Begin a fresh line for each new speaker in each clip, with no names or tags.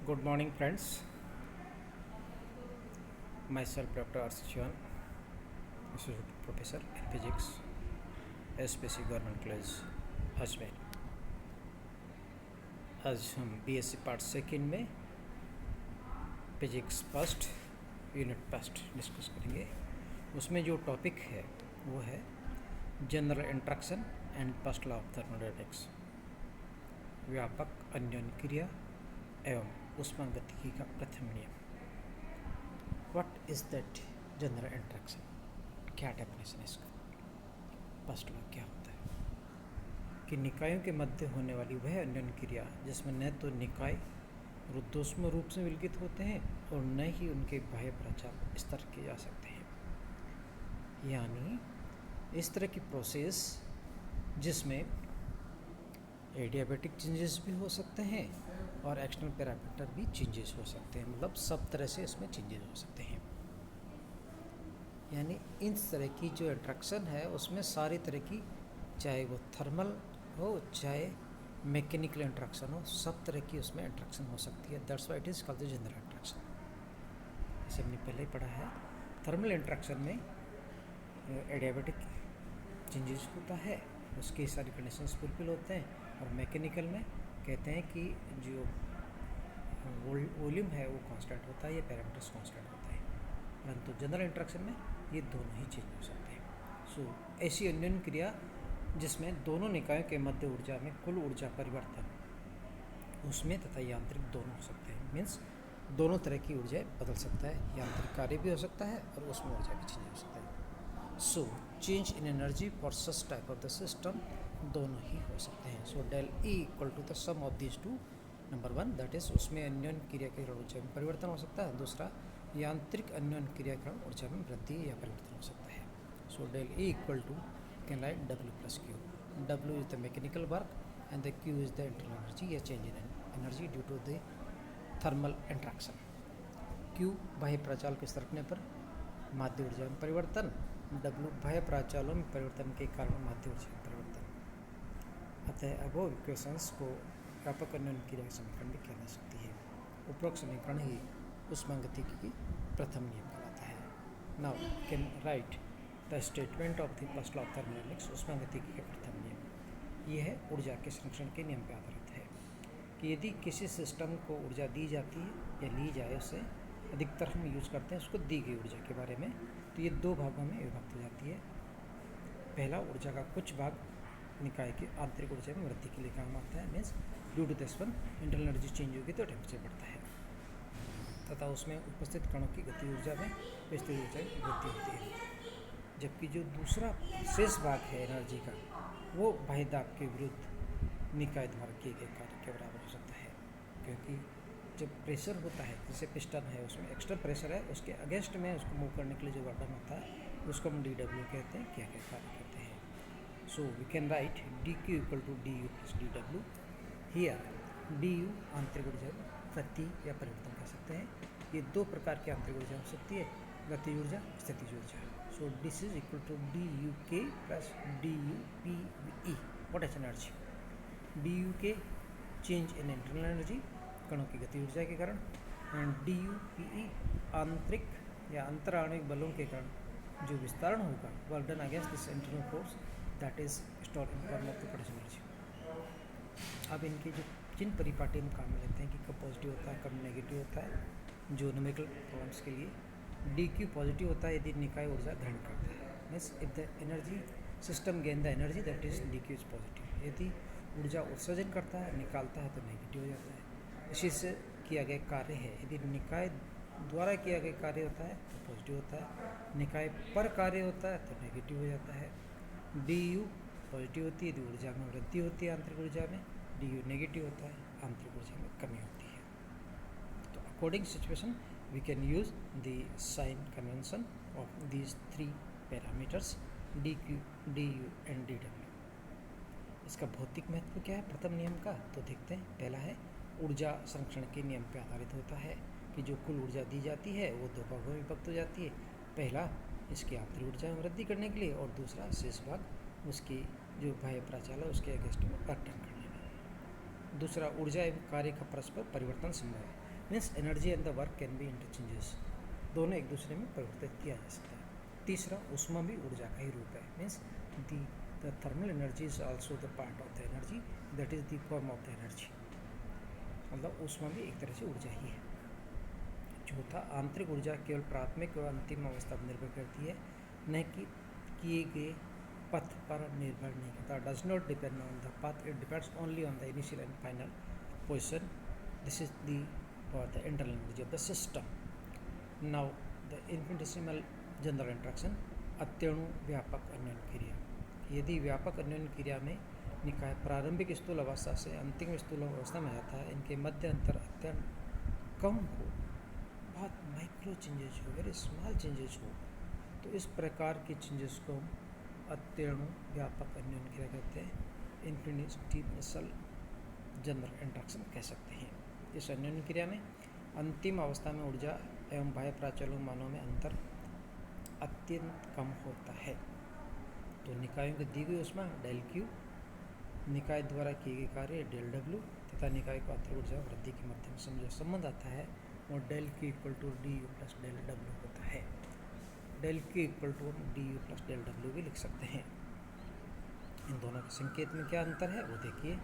Good morning, friends. Myself, Dr. Arshivan, Associate Professor in Physics, SPC Government College, Ajmer. आज हम BSc part second में physics first unit first discuss करेंगे। उसमें जो topic है वो है general interaction and first law of thermodynamics, व्यापक अन्योन्य क्रिया एवं ऊष्मागतिकी का प्रथम नियम। What is that general interaction, क्या डेफिनेशन है इसका? फर्स्ट लॉ क्या होता है कि निकायों के मध्य होने वाली वह अन्योन्य क्रिया जिसमें न तो निकाय रुद्धोष्म रूप से विलगित होते हैं और न ही उनके बाह्य प्रचार स्तर किए जा सकते हैं। यानी इस तरह की प्रोसेस जिसमें एडियाबेटिक चेंजेस भी हो सकते हैं और एक्सटर्नल पैरामीटर भी चेंजेस हो सकते हैं, मतलब सब तरह से इसमें चेंजेस हो सकते हैं। यानी इस तरह की जो इंट्रैक्शन है उसमें सारी तरह की, चाहे वो थर्मल हो चाहे मैकेनिकल इंट्रैक्शन हो, सब तरह की उसमें इंट्रैक्शन हो सकती है। That's why it is called the general interaction. जैसे हमने पहले ही पढ़ा है, थर्मल इंट्रैक्शन में एडियाबेटिक चेंजेस होता है, उसके सारी कंडीशंस फुलफिल होते हैं। और मैकेनिकल में कहते हैं कि जो वॉल्यूम है वो कांस्टेंट होता है या पैरामीटर्स कांस्टेंट होता है। परंतु जनरल इंट्रैक्शन में ये दोनों ही चेंज हो सकते हैं। सो ऐसी अन्योन्य क्रिया जिसमें दोनों निकायों के मध्य ऊर्जा में कुल ऊर्जा परिवर्तन उसमें तथा यांत्रिक दोनों हो सकते हैं। मीन्स दोनों तरह की ऊर्जा बदल सकता है, यांत्रिक कार्य भी हो सकता है और उसमें ऊर्जा भी चेंज हो सकता है। So change in energy for such type of the system दोनों ही हो सकते हैं। So del E equal to the sum of this two. Number one, that is उसमें अन्योन्य क्रिया के कारण ऊर्जा में परिवर्तन हो सकता है। दूसरा, यांत्रिक अन्योन्य क्रिया के कारण ऊर्जा में वृद्धि या परिवर्तन हो सकता है। So del E equal to can write W plus Q. W is the mechanical work and the Q is the internal energy या change in energy due to the thermal interaction. Q बाह्य प्राचाल के सरकने पर माध्य ऊर्जा में परिवर्तन, W बाह्य प्राचालों में परिवर्तन के कारण माध्य ऊर्जा में परिवर्तन। अतः अबोव इक्वेशंस को व्यापक अन्योन्य क्रिया का समीकरण भी किया जा सकती है। उपरोक्त समीकरण ही ऊष्मागतिकी की प्रथम नियम कहलाता है। Now can write the statement of the first law of thermodynamics. ऊष्मागतिकी का प्रथम नियम यह है, ऊर्जा के संरक्षण के नियम पर आधारित है कि यदि किसी सिस्टम को ऊर्जा दी जाती है या ली जाए, उसे अधिकतर हम यूज़ करते हैं उसको दी गई ऊर्जा के बारे में, तो ये दो भागों में विभक्त हो जाती है। पहला, ऊर्जा का कुछ भाग निकाय की आंतरिक ऊर्जा में वृद्धि के लिए काम आता है। Means due to this one internal energy change होगी तो टेम्परेचर बढ़ता है तथा उसमें उपस्थित कणों की गति ऊर्जा में विस्तृत ऊर्जा में वृद्धि होती है। जबकि जो दूसरा शेष भाग है एनर्जी का, वो बाह्य दाब के विरुद्ध निकाय द्वारा किए गए कार्य के बराबर हो सकता है। क्योंकि जब प्रेशर होता है, जैसे पिस्टन है उसमें एक्स्ट्रा प्रेशर है, उसके अगेंस्ट में उसको मूव करने के लिए जो वर्डन होता है उसको हम डी डब्ल्यू कहते हैं, क्या क्या कार्य करते हैं। So we can write dq equal to du plus dw. Here du आंतरिक ऊर्जा वृद्धि या परिवर्तन कह सकते हैं। ये दो प्रकार की आंतरिक ऊर्जा हो सकती है, गतिज ऊर्जा, स्थितिज ऊर्जा। So this is equal to du k plus du p e potential energy. du k change in internal energy कणों की गति ऊर्जा के कारण, एंड du p e आंतरिक या अंतराणविक बलों के कारण जो विस्तारण होगा, work done against this internal force, that is store in form of the potential energy. अब इनके जो जिन परिपाटी हम काम में लेते हैं कि कब पॉजिटिव होता है कब नेगेटिव होता है, जो न्यूमेरिकल प्रॉब्लम्स के लिए डी क्यू पॉजिटिव होता है यदि निकाय ऊर्जा ग्रहण करता है। Means if the energy system gain the energy that is D Q is positive. यदि ऊर्जा उत्सर्जन करता है, निकालता है, तो नेगेटिव हो जाता है। इसी से किया गया कार्य है, यदि निकाय द्वारा किया गया कार्य होता है तो पॉजिटिव होता है, निकाय पर कार्य होता है तो नेगेटिव हो जाता है। डी यू पॉजिटिव होती है यदि ऊर्जा में वृद्धि होती है आंतरिक ऊर्जा में, डी यू नेगेटिव होता है आंतरिक ऊर्जा में कमी होती है। तो according situation we can use the sign convention of these three parameters d q, d u and d डब्ल्यू। इसका भौतिक महत्व क्या है प्रथम नियम का, तो देखते हैं। पहला है, ऊर्जा संरक्षण के नियम पर आधारित होता है कि जो कुल ऊर्जा दी जाती है वो दो भागों में विभक्त हो जाती है। पहला, इसकी आंतरिक ऊर्जा में वृद्धि करने के लिए, और दूसरा शेष भाग उसकी जो बाह्य प्राचाल है उसके अगेंस्ट में वर्क डन करने में। दूसरा, ऊर्जा एवं कार्य का परस्पर परिवर्तन संभव है। Means energy and the work can be interchanges, दोनों एक दूसरे में परिवर्तित किया जा सकता है। तीसरा, ऊष्मा भी ऊर्जा का ही रूप है। Means the thermal energy is also the part of the energy, that is the form of the energy. मतलब ऊष्मा भी एक तरह से ऊर्जा ही है। चौथा, आंतरिक ऊर्जा केवल प्राथमिक और अंतिम अवस्था पर निर्भर करती है, न कि किए गए पथ पर निर्भर नहीं करता। Does not depend on the path, it depends only on the initial and final position. This is the internal energy of the system. Now the infinitesimal general interaction, अत्यणु व्यापक अन्योन्य क्रिया। यदि व्यापक अन्योन्य क्रिया में निकाय प्रारंभिक स्थूल अवस्था से अंतिम स्थूल अवस्था में जाता है, इनके मध्य अंतर अत्यंत कम हो, बहुत माइक्रो चेंजेस हो, वेरी स्मॉल चेंजेस हो, तो इस प्रकार के चेंजेस को हम अत्यणु व्यापक अन्योन्य क्रिया कहते हैं, इन्फिनिटेसिमल जनरल इंट्रैक्शन कह सकते हैं। इस अन्योन्य क्रिया में अंतिम अवस्था में ऊर्जा एवं बाह्य प्राचलोमानों में अंतर अत्यंत कम होता है। तो निकायों की दी गई ऊष्मा डेल क्यू, निकाय द्वारा किए गए कार्य डेल डब्ल्यू तथा निकाय को आंतरिक ऊर्जा वृद्धि के मध्य में जो संबंध आता है वो del q equal to d u plus del डब्ल्यू होता है। Del q equal to d u plus del डब्ल्यू भी लिख सकते हैं। इन दोनों के संकेत में क्या अंतर है वो देखिए।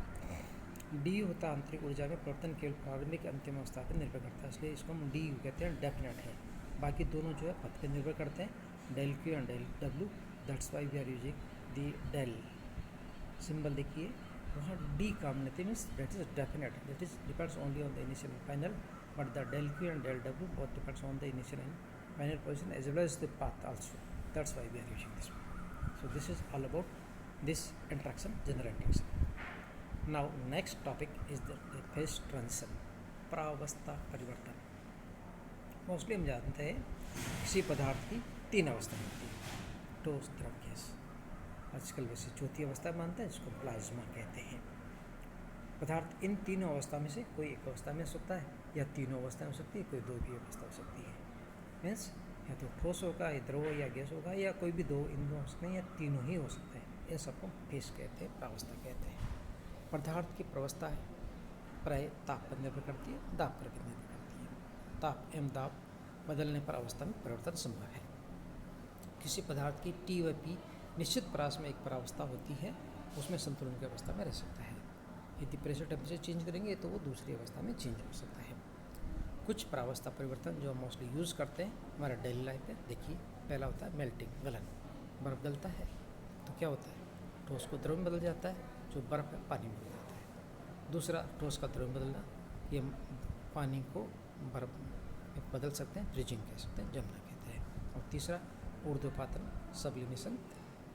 डी यू होता है आंतरिक ऊर्जा में परिवर्तन केवल प्रारंभिक अंतिम अवस्था पर निर्भर करता है, इसलिए इसको हम डी यू कहते हैं, डेफिनेट है। बाकी दोनों जो है पथ पर निर्भर करते हैं, del Q and del W. That's why we are using the del symbol. देखिए वहाँ D combinative means that is definite, that is depends only on the initial and final, but the del Q and del W both depends on the initial and final position as well as the path also. That's why we are using this. So this is all about this interaction, general interaction. Now next topic is the phase transition, प्रावस्था परिवर्तन। Mostly हम जानते हैं किसी पदार्थ की तीन अवस्थाएं होती है, ठोस, द्रव, गैस। आजकल वैसे चौथी अवस्था मानते हैं, जिसको प्लाज्मा कहते हैं। पदार्थ इन तीनों अवस्था में से कोई एक अवस्था में हो सकता है, या तीनों अवस्था हो सकती है, कोई दो भी अवस्था हो सकती है। मीन्स या तो ठोस होगा, या द्रव या गैस होगा, या कोई भी दो इन दो हो सकते हैं, या तीनों ही हो सकते हैं। इन सबको फेज कहते हैं, प्रावस्था कहते हैं। पदार्थ की प्रावस्था प्राय ताप पर निर्भर करती है, दाब पर निर्भर करती है। ताप एवं दाब बदलने पर अवस्था में परिवर्तन संभव है। किसी पदार्थ की टी व पी निश्चित परास में एक परावस्था होती है, उसमें संतुलन की अवस्था में रह सकता है। यदि प्रेशर टेम्परेचर चेंज करेंगे तो वो दूसरी अवस्था में चेंज हो सकता है। कुछ परावस्था परिवर्तन जो हम मोस्टली यूज़ करते हैं हमारा डेली लाइफ में, देखिए पहला होता है मेल्टिंग, गलन। बर्फ़ गलता है तो क्या होता है, ठोस को द्रव में बदल जाता है, जो बर्फ़ है पानी में बदल जाता है। दूसरा, ठोस का द्रव में बदलना, ये पानी को बर्फ में बदल सकते हैं, फ्रीजिंग कह सकते हैं, जमना कहते हैं। और तीसरा, ऊर्ध्वपातन, सब्लिमेशन,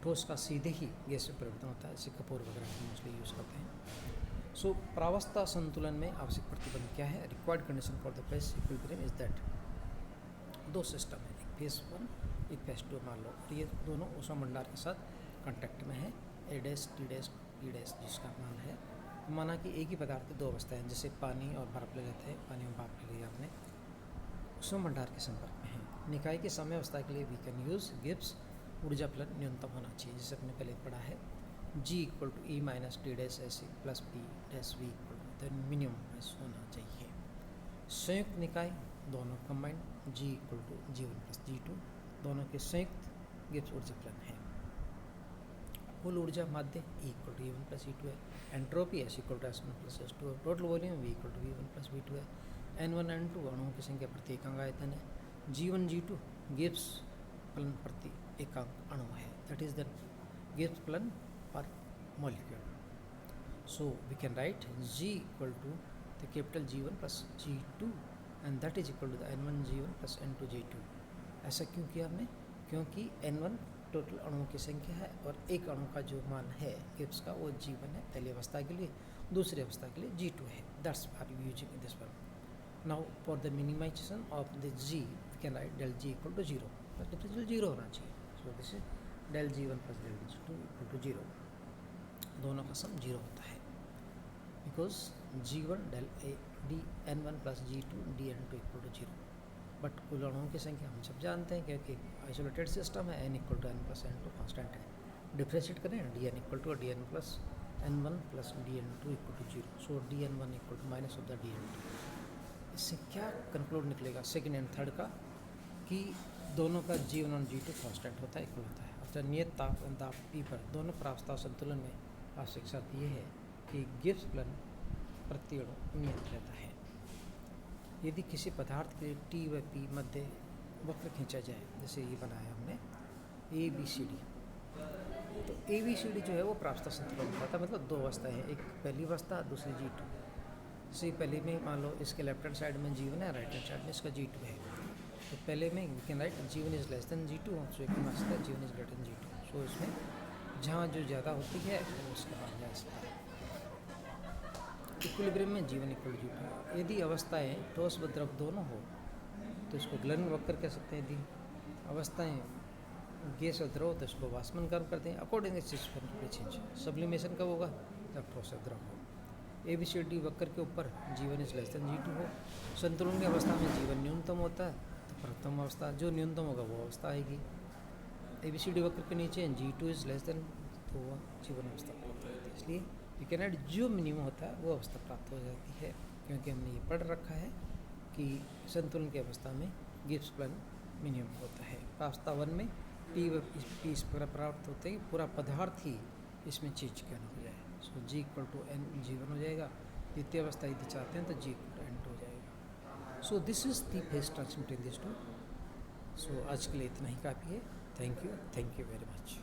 ठोस का सीधे ही गैस में परिवर्तन होता है, जैसे कपूर वगैरह को मोस्टली यूज़ करते हैं। सो प्रावस्था संतुलन में आवश्यक प्रतिबंध क्या है? Required condition for the phase equilibrium is that दो सिस्टम है, एक फेज 1 एक फेज 2 मान लो, और ये दोनों ऊष्मा भंडार के साथ कांटेक्ट में है, A dash T dash E dash जिसका मान है। माना कि एक ही पदार्थ की दो अवस्थाएं हैं, जैसे पानी और बर्फ ले लेते हैं, पानी और भाप ले लिया आपने, ऊष्मा भंडार के संपर्क में है। निकाय की समय अवस्था के लिए वी कैन यूज़ गिब्स ऊर्जा प्लन न्यूनतम होना चाहिए, जिसे हमने पहले पढ़ा है, G equal to E minus T dash S plus P dash V equal to minimum होना चाहिए। संयुक्त निकाय दोनों combined, G equal to G1 plus G2, दोनों के संयुक्त गिब्स ऊर्जा प्लन है। कुल ऊर्जा माध्य E equal to E1 plus E2 है। Entropy S equal to S1 plus S2 है। Total volume V equal to V1 plus V2 है। N1 N2 अणुओं की संख्या प्रति एकांक आयतन है। G1 G2 गिब्स प्लन प्रति एकांक अणु है, दैट इज द गिब्स प्लन per molecule. So we can write G equal to the capital G1 plus G2 and that is equal to the N1 G1 plus N2 G2। ऐसा क्यों किया हमने? क्योंकि N1 टोटल अणुओं की संख्या है और एक अणु का जो मान है गिब्स का वो G1 है पहली अवस्था के लिए, दूसरी अवस्था के लिए G2 है। That's are using this one. Now for the minimization of the G we can write del G equal to 0, बस डिफरेंशियल 0 होना चाहिए। So this is del G1 plus del G2 equal to 0, दोनों का sum 0 होता है, because G1 del a d N1 plus G2 DN2 equal to 0। But कुल अणुओं की संख्या हम सब जानते हैं, क्योंकि आइसोलेटेड सिस्टम है, N equal to N plus N2 constant है। डिफ्रेंशिएट करें, DN equal to DN plus N1 plus DN2 equal to 0। So DN1 equal to minus of the DN2। इससे क्या कंक्लूड निकलेगा सेकंड एंड थर्ड का, कि दोनों का G1 और G2 कांस्टेंट होता है, इक्वल होता है। अर्थात नियत ताप और दाब P पर दोनों प्रावस्था संतुलन में आवश्यक शर्त ये है कि गिब्स प्लन प्रति अणु नियत रहता है। यदि किसी पदार्थ के लिए T व P मध्य वक्र खींचा जाए, जैसे ये बनाया हमने ABCD, तो ABCD जो है वो प्रावस्था संतुलन में आता है, मतलब दो अवस्थाएं हैं, एक पहली अवस्था, दूसरी G2। जैसे पहले में मान लो इसके लेफ्ट हैंड साइड में G1 है, राइट हैंड साइड में इसका G2 है, तो पहले में we can write G1 is less than G2, so एक मस्त है G1 is greater than G2। सो इसमें जहाँ जो ज़्यादा होती है वो उसका मान जा सकता है। इक्विलिब्रियम में G1 इक्वल G2। यदि अवस्थाएं ठोस व द्रव दोनों हो तो इसको गलन वक्र कह सकते हैं। यदि अवस्थाएं गैस और द्रव तो इसको वाष्पन कर्व करते हैं। अकॉर्डिंग चेंज सब्लिमेशन कब होगा, जब ठोस और द्रव हो। ABCD वक्र के ऊपर G1 is less than G2 हो। संतुलन की अवस्था में G1 न्यूनतम होता है, तो प्रथम अवस्था जो न्यूनतम होगा वो अवस्था आएगी। ABCD वक्र के नीचे G2 इज लेस देन, तो वह G1 अवस्था प्राप्त होती है। इसलिए वी कैन ऐड जो मिनिमम होता है वो अवस्था प्राप्त हो जाती है, क्योंकि हमने ये पढ़ रखा है कि संतुलन की अवस्था में गिब्स प्लन मिनिमम होता है। अवस्था 1 में P इस पर प्राप्त होते ही पूरा पदार्थ ही इसमें चीज क्या हो जाए। So G equal to N G1 हो जाएगा। द्वितीय अवस्था यदि चाहते हैं तो G इक्वल टू N2 हो जाएगा। So this is the phase transmit in this two. सो आज के लिए इतना ही काफ़ी है। Thank you very much.